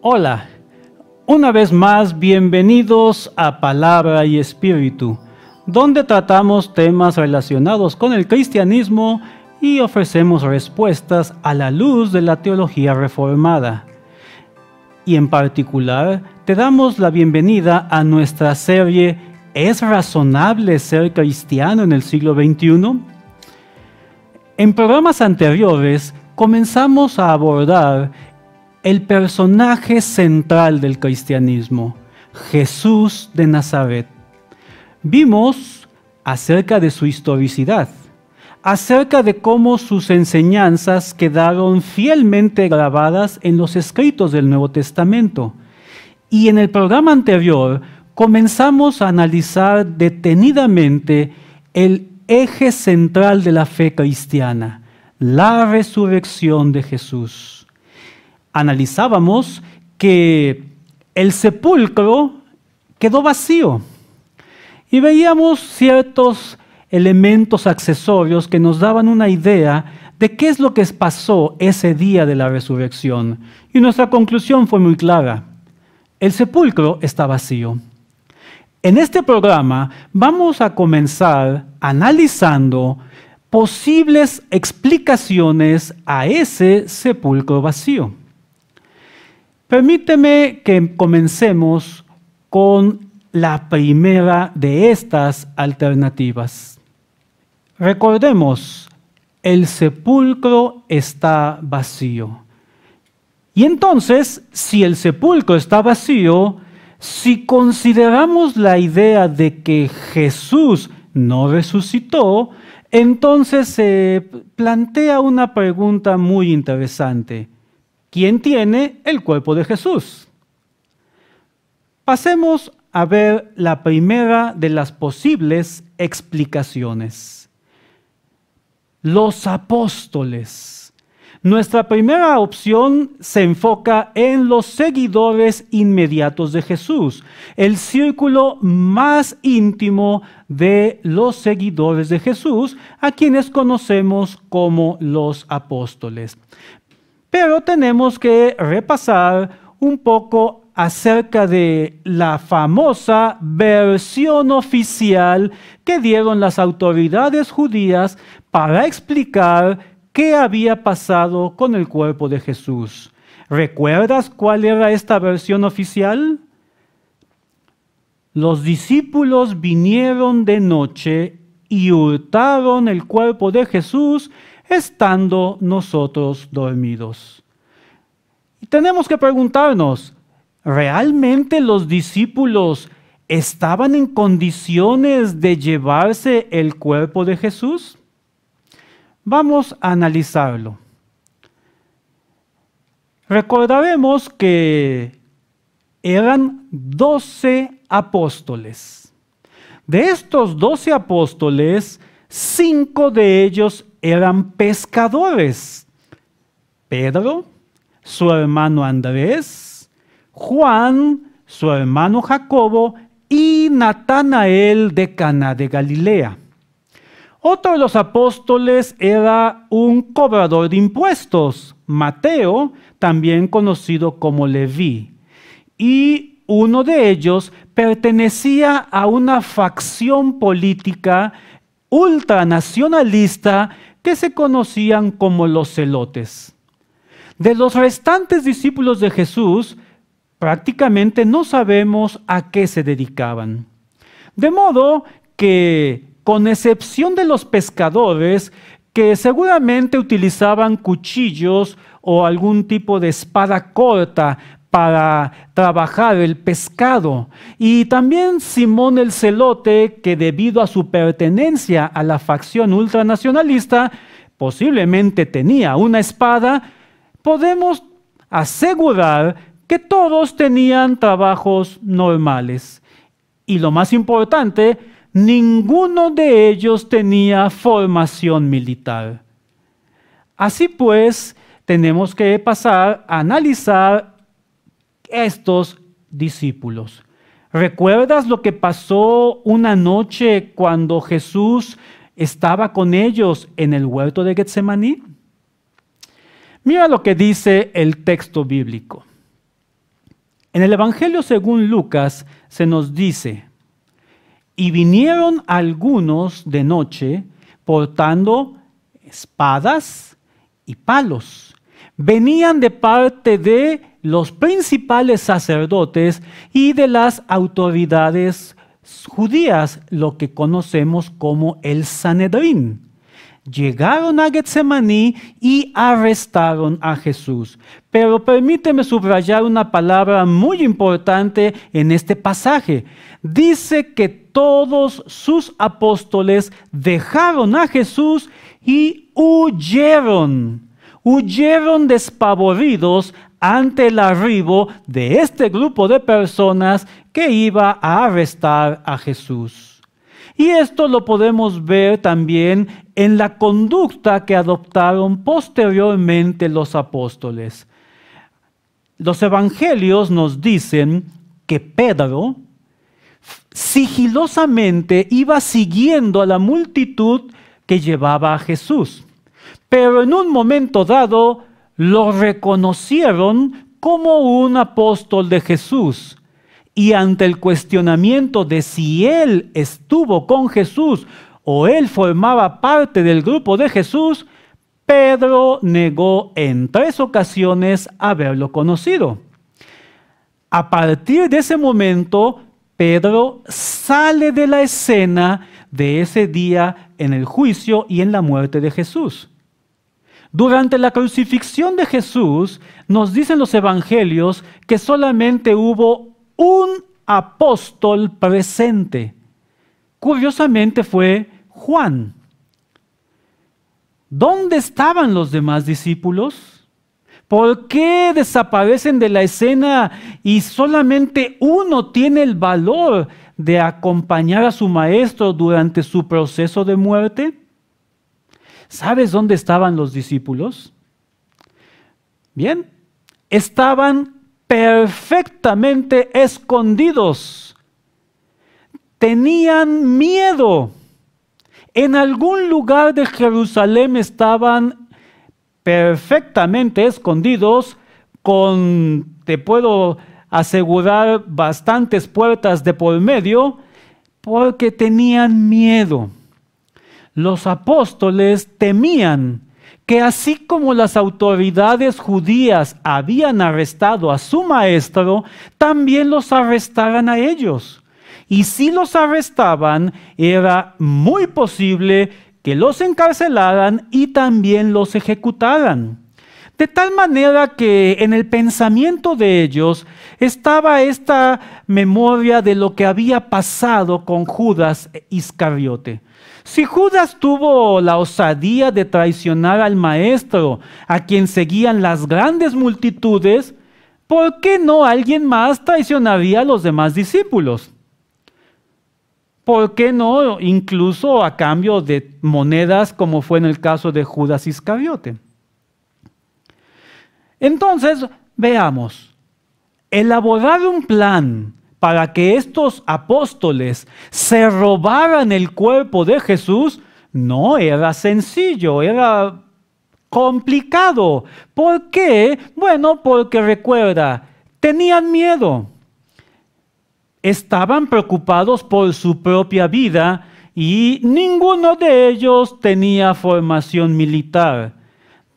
Hola, una vez más bienvenidos a Palabra y Espíritu, donde tratamos temas relacionados con el cristianismo y ofrecemos respuestas a la luz de la teología reformada. Y en particular, te damos la bienvenida a nuestra serie ¿Es razonable ser cristiano en el siglo XXI? En programas anteriores comenzamos a abordar el personaje central del cristianismo, Jesús de Nazaret. Vimos acerca de su historicidad, acerca de cómo sus enseñanzas quedaron fielmente grabadas en los escritos del Nuevo Testamento. Y en el programa anterior comenzamos a analizar detenidamente el eje central de la fe cristiana, la resurrección de Jesús. Analizábamos que el sepulcro quedó vacío y veíamos ciertos elementos accesorios que nos daban una idea de qué es lo que pasó ese día de la resurrección. Y nuestra conclusión fue muy clara: el sepulcro está vacío. En este programa vamos a comenzar analizando posibles explicaciones a ese sepulcro vacío. Permíteme que comencemos con la primera de estas alternativas. Recordemos, el sepulcro está vacío. Y entonces, si el sepulcro está vacío, si consideramos la idea de que Jesús no resucitó, entonces se plantea una pregunta muy interesante. ¿Quién tiene el cuerpo de Jesús? Pasemos a ver la primera de las posibles explicaciones. Los apóstoles. Nuestra primera opción se enfoca en los seguidores inmediatos de Jesús, el círculo más íntimo de los seguidores de Jesús, a quienes conocemos como los apóstoles. Pero tenemos que repasar un poco acerca de la famosa versión oficial que dieron las autoridades judías para explicar qué había pasado con el cuerpo de Jesús. ¿Recuerdas cuál era esta versión oficial? Los discípulos vinieron de noche y hurtaron el cuerpo de Jesús estando nosotros dormidos. Y tenemos que preguntarnos, ¿realmente los discípulos estaban en condiciones de llevarse el cuerpo de Jesús? Vamos a analizarlo. Recordaremos que eran 12 apóstoles. De estos 12 apóstoles, 5 de ellos eran pescadores: Pedro, su hermano Andrés, Juan, su hermano Jacobo y Natanael de Caná de Galilea. Otro de los apóstoles era un cobrador de impuestos, Mateo, también conocido como Leví. Y uno de ellos pertenecía a una facción política ultranacionalista que se conocían como los celotes. De los restantes discípulos de Jesús, prácticamente no sabemos a qué se dedicaban. De modo que, con excepción de los pescadores, que seguramente utilizaban cuchillos o algún tipo de espada corta para trabajar el pescado, y también Simón el Celote, que debido a su pertenencia a la facción ultranacionalista, posiblemente tenía una espada, podemos asegurar que todos tenían trabajos normales. Y lo más importante, ninguno de ellos tenía formación militar. Así pues, tenemos que pasar a analizar estos discípulos. ¿Recuerdas lo que pasó una noche cuando Jesús estaba con ellos en el huerto de Getsemaní? Mira lo que dice el texto bíblico. En el Evangelio según Lucas se nos dice: y vinieron algunos de noche portando espadas y palos. Venían de parte de los principales sacerdotes y de las autoridades judías, lo que conocemos como el Sanedrín. Llegaron a Getsemaní y arrestaron a Jesús. Pero permíteme subrayar una palabra muy importante en este pasaje. Dice que todos sus apóstoles dejaron a Jesús y huyeron. Huyeron despavoridos ante el arribo de este grupo de personas que iba a arrestar a Jesús. Y esto lo podemos ver también en la conducta que adoptaron posteriormente los apóstoles. Los evangelios nos dicen que Pedro sigilosamente iba siguiendo a la multitud que llevaba a Jesús. Pero en un momento dado lo reconocieron como un apóstol de Jesús. Y ante el cuestionamiento de si él estuvo con Jesús o él formaba parte del grupo de Jesús, Pedro negó en 3 ocasiones haberlo conocido. A partir de ese momento, Pedro sale de la escena de ese día en el juicio y en la muerte de Jesús. Durante la crucifixión de Jesús, nos dicen los evangelios que solamente hubo un apóstol presente. Curiosamente fue Juan. ¿Dónde estaban los demás discípulos? ¿Por qué desaparecen de la escena y solamente uno tiene el valor de acompañar a su maestro durante su proceso de muerte? ¿Sabes dónde estaban los discípulos? Bien, estaban perfectamente escondidos. Tenían miedo. En algún lugar de Jerusalén estaban perfectamente escondidos, te puedo asegurar, bastantes puertas de por medio, porque tenían miedo. Los apóstoles temían que así como las autoridades judías habían arrestado a su maestro, también los arrestaran a ellos. Y si los arrestaban, era muy posible que los encarcelaran y también los ejecutaran. De tal manera que en el pensamiento de ellos estaba esta memoria de lo que había pasado con Judas Iscariote. Si Judas tuvo la osadía de traicionar al maestro, a quien seguían las grandes multitudes, ¿por qué no alguien más traicionaría a los demás discípulos? ¿Por qué no incluso a cambio de monedas, como fue en el caso de Judas Iscariote? Entonces, veamos, elaborar un plan para que estos apóstoles se robaran el cuerpo de Jesús no era sencillo, era complicado. ¿Por qué? Bueno, porque recuerda, tenían miedo. Estaban preocupados por su propia vida y ninguno de ellos tenía formación militar.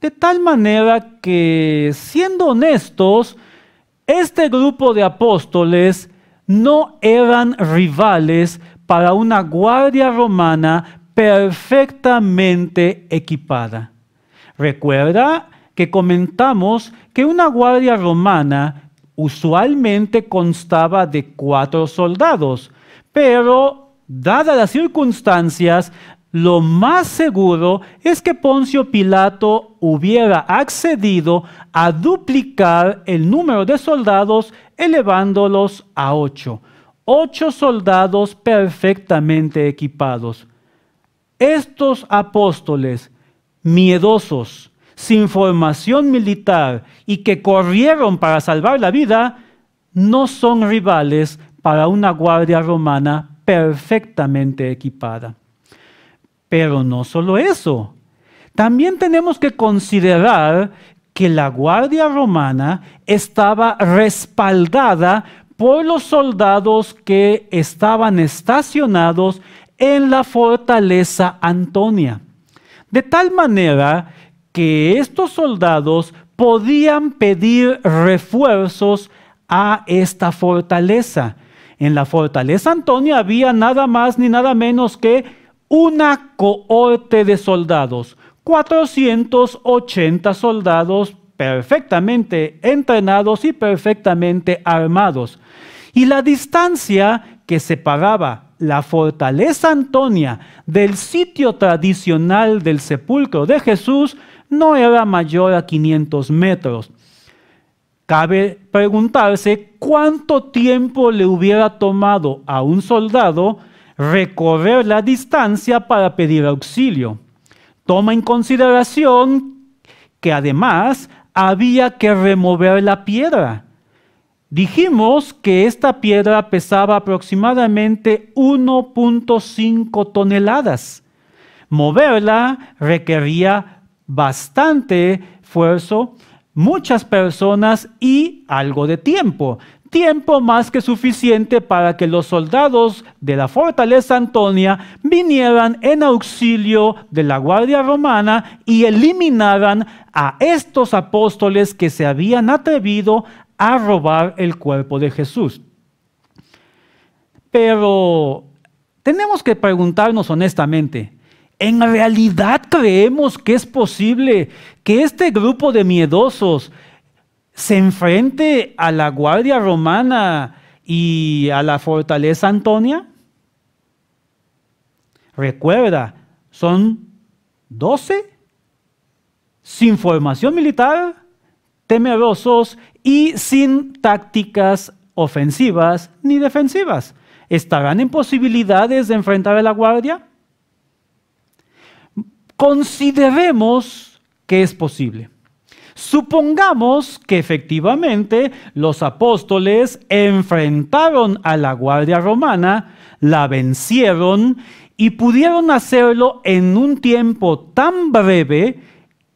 De tal manera que, siendo honestos, este grupo de apóstoles no eran rivales para una guardia romana perfectamente equipada. Recuerda que comentamos que una guardia romana usualmente constaba de 4 soldados, pero dadas las circunstancias, lo más seguro es que Poncio Pilato hubiera accedido a duplicar el número de soldados, elevándolos a 8. 8 soldados perfectamente equipados. Estos apóstoles, miedosos, sin formación militar y que corrieron para salvar la vida, no son rivales para una guardia romana perfectamente equipada. Pero no solo eso, también tenemos que considerar que la guardia romana estaba respaldada por los soldados que estaban estacionados en la fortaleza Antonia. De tal manera que estos soldados podían pedir refuerzos a esta fortaleza. En la fortaleza Antonia había nada más ni nada menos que una cohorte de soldados, 480 soldados perfectamente entrenados y perfectamente armados. Y la distancia que separaba la fortaleza Antonia del sitio tradicional del sepulcro de Jesús no era mayor a 500 metros. Cabe preguntarse cuánto tiempo le hubiera tomado a un soldado recorrer la distancia para pedir auxilio. Toma en consideración que además había que remover la piedra. Dijimos que esta piedra pesaba aproximadamente 1.5 toneladas. Moverla requería bastante esfuerzo, muchas personas y algo de tiempo. Tiempo más que suficiente para que los soldados de la fortaleza Antonia vinieran en auxilio de la guardia romana y eliminaran a estos apóstoles que se habían atrevido a robar el cuerpo de Jesús. Pero tenemos que preguntarnos honestamente, ¿en realidad creemos que es posible que este grupo de miedosos se enfrente a la guardia romana y a la fortaleza Antonia? Recuerda, son 12 sin formación militar, temerosos y sin tácticas ofensivas ni defensivas. ¿Estarán en posibilidades de enfrentar a la guardia? Consideremos que es posible. Supongamos que efectivamente los apóstoles enfrentaron a la guardia romana, la vencieron y pudieron hacerlo en un tiempo tan breve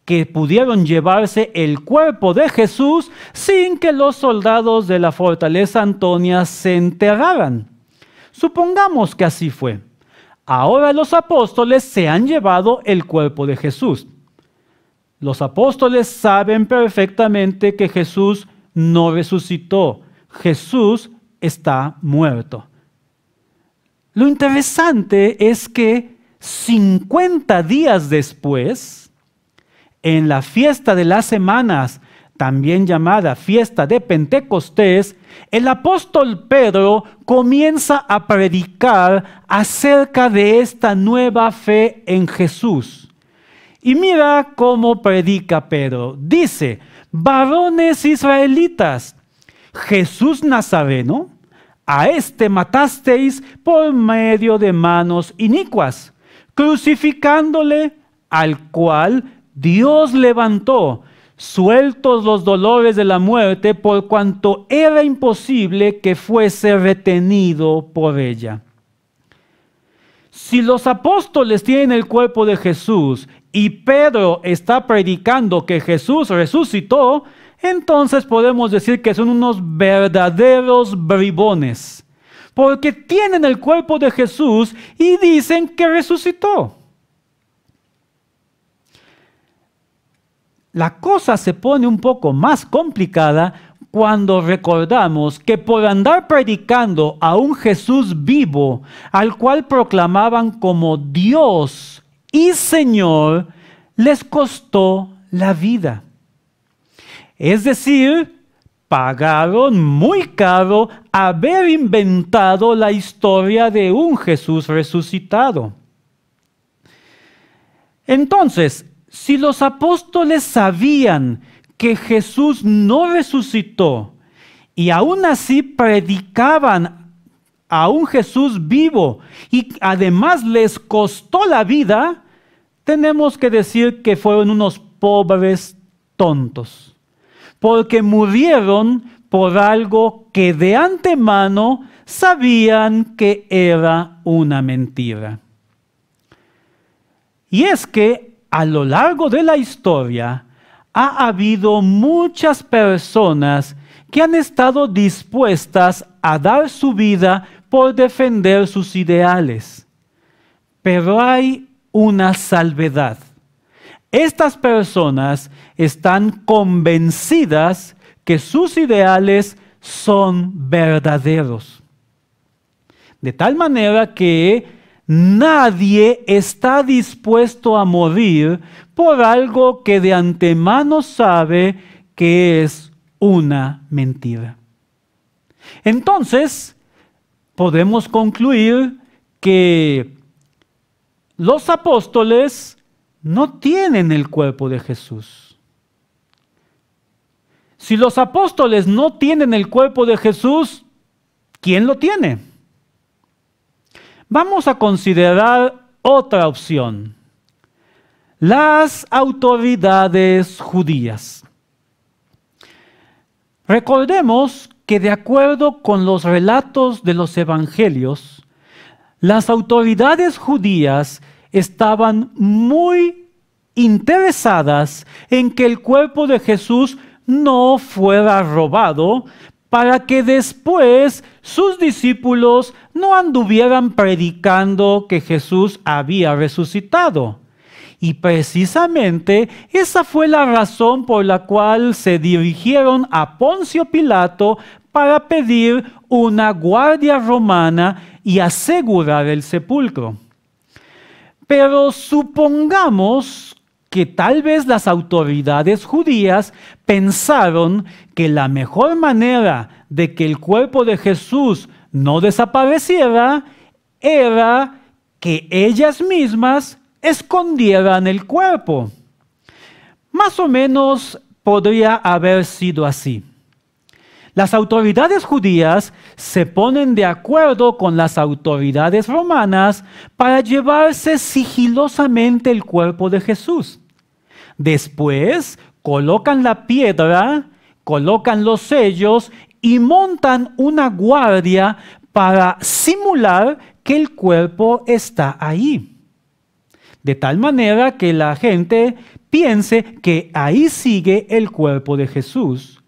que pudieron llevarse el cuerpo de Jesús sin que los soldados de la fortaleza Antonia se enteraran. Supongamos que así fue. Ahora los apóstoles se han llevado el cuerpo de Jesús. Los apóstoles saben perfectamente que Jesús no resucitó. Jesús está muerto. Lo interesante es que 50 días después, en la fiesta de las semanas, también llamada fiesta de Pentecostés, el apóstol Pedro comienza a predicar acerca de esta nueva fe en Jesús. Y mira cómo predica Pedro. Dice: varones israelitas, Jesús Nazareno, a este matasteis por medio de manos inicuas, crucificándole, al cual Dios levantó, sueltos los dolores de la muerte, por cuanto era imposible que fuese retenido por ella. Si los apóstoles tienen el cuerpo de Jesús y Pedro está predicando que Jesús resucitó, entonces podemos decir que son unos verdaderos bribones, porque tienen el cuerpo de Jesús y dicen que resucitó. La cosa se pone un poco más complicada cuando recordamos que por andar predicando a un Jesús vivo, al cual proclamaban como Dios y Señor, les costó la vida. Es decir, pagaron muy caro haber inventado la historia de un Jesús resucitado. Entonces, si los apóstoles sabían que Jesús no resucitó y aún así predicaban a un Jesús vivo y además les costó la vida, tenemos que decir que fueron unos pobres tontos, porque murieron por algo que de antemano sabían que era una mentira. Y es que a lo largo de la historia ha habido muchas personas que han estado dispuestas a dar su vida por defender sus ideales. Pero hay una salvedad. Estas personas están convencidas que sus ideales son verdaderos. De tal manera que nadie está dispuesto a morir por algo que de antemano sabe que es una mentira. Entonces, podemos concluir que los apóstoles no tienen el cuerpo de Jesús. Si los apóstoles no tienen el cuerpo de Jesús, ¿quién lo tiene? Vamos a considerar otra opción. Las autoridades judías. Recordemos que de acuerdo con los relatos de los evangelios, las autoridades judías estaban muy interesadas en que el cuerpo de Jesús no fuera robado, para que después sus discípulos no anduvieran predicando que Jesús había resucitado. Y precisamente esa fue la razón por la cual se dirigieron a Poncio Pilato para pedir una guardia romana y asegurar el sepulcro. Pero supongamos que tal vez las autoridades judías pensaron que la mejor manera de que el cuerpo de Jesús no desapareciera era que ellas mismas escondieran el cuerpo. Más o menos podría haber sido así. Las autoridades judías se ponen de acuerdo con las autoridades romanas para llevarse sigilosamente el cuerpo de Jesús. Después colocan la piedra, colocan los sellos y montan una guardia para simular que el cuerpo está ahí. De tal manera que la gente piense que ahí sigue el cuerpo de Jesús.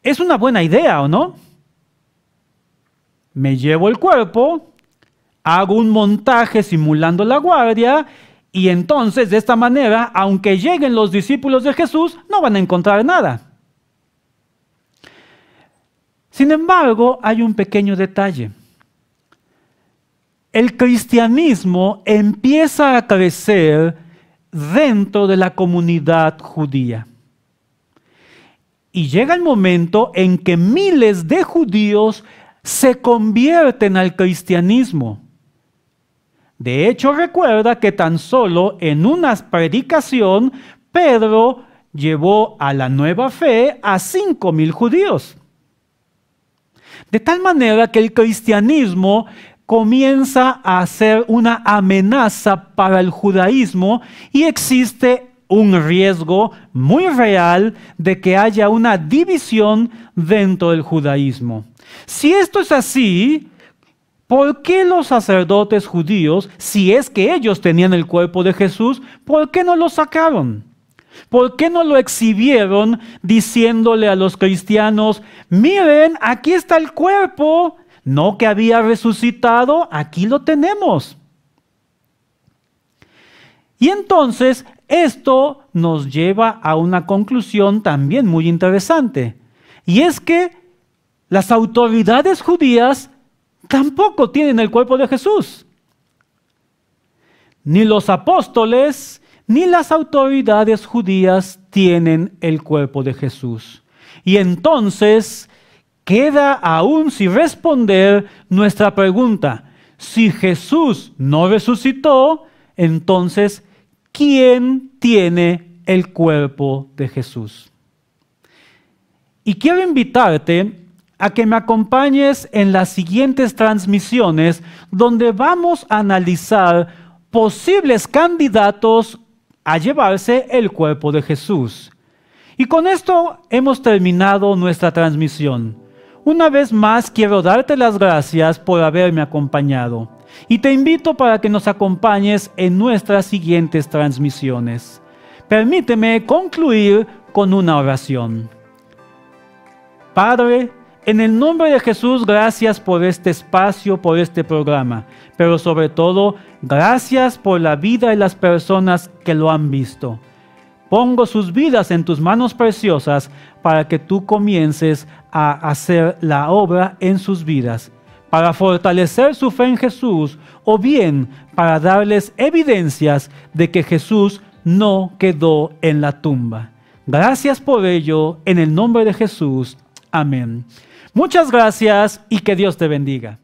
Es una buena idea, ¿o no? Me llevo el cuerpo, hago un montaje simulando la guardia y entonces de esta manera, aunque lleguen los discípulos de Jesús, no van a encontrar nada. Sin embargo, hay un pequeño detalle. El cristianismo empieza a crecer dentro de la comunidad judía. Y llega el momento en que miles de judíos se convierten al cristianismo. De hecho, recuerda que tan solo en una predicación, Pedro llevó a la nueva fe a 5,000 judíos. De tal manera que el cristianismo comienza a ser una amenaza para el judaísmo y existe un riesgo muy real de que haya una división dentro del judaísmo. Si esto es así, ¿por qué los sacerdotes judíos, si es que ellos tenían el cuerpo de Jesús, por qué no lo sacaron? ¿Por qué no lo exhibieron diciéndole a los cristianos, miren, aquí está el cuerpo, no que había resucitado, aquí lo tenemos? Y entonces esto nos lleva a una conclusión también muy interesante. Y es que las autoridades judías tampoco tienen el cuerpo de Jesús. Ni los apóstoles ni las autoridades judías tienen el cuerpo de Jesús. Y entonces queda aún sin responder nuestra pregunta. Si Jesús no resucitó, entonces, ¿quién tiene el cuerpo de Jesús? Y quiero invitarte a que me acompañes en las siguientes transmisiones donde vamos a analizar posibles candidatos a llevarse el cuerpo de Jesús. Y con esto hemos terminado nuestra transmisión. Una vez más quiero darte las gracias por haberme acompañado. Y te invito para que nos acompañes en nuestras siguientes transmisiones. Permíteme concluir con una oración. Padre, en el nombre de Jesús, gracias por este espacio, por este programa, pero sobre todo, gracias por la vida de las personas que lo han visto. Pongo sus vidas en tus manos preciosas para que tú comiences a hacer la obra en sus vidas, para fortalecer su fe en Jesús o bien para darles evidencias de que Jesús no quedó en la tumba. Gracias por ello, en el nombre de Jesús. Amén. Muchas gracias y que Dios te bendiga.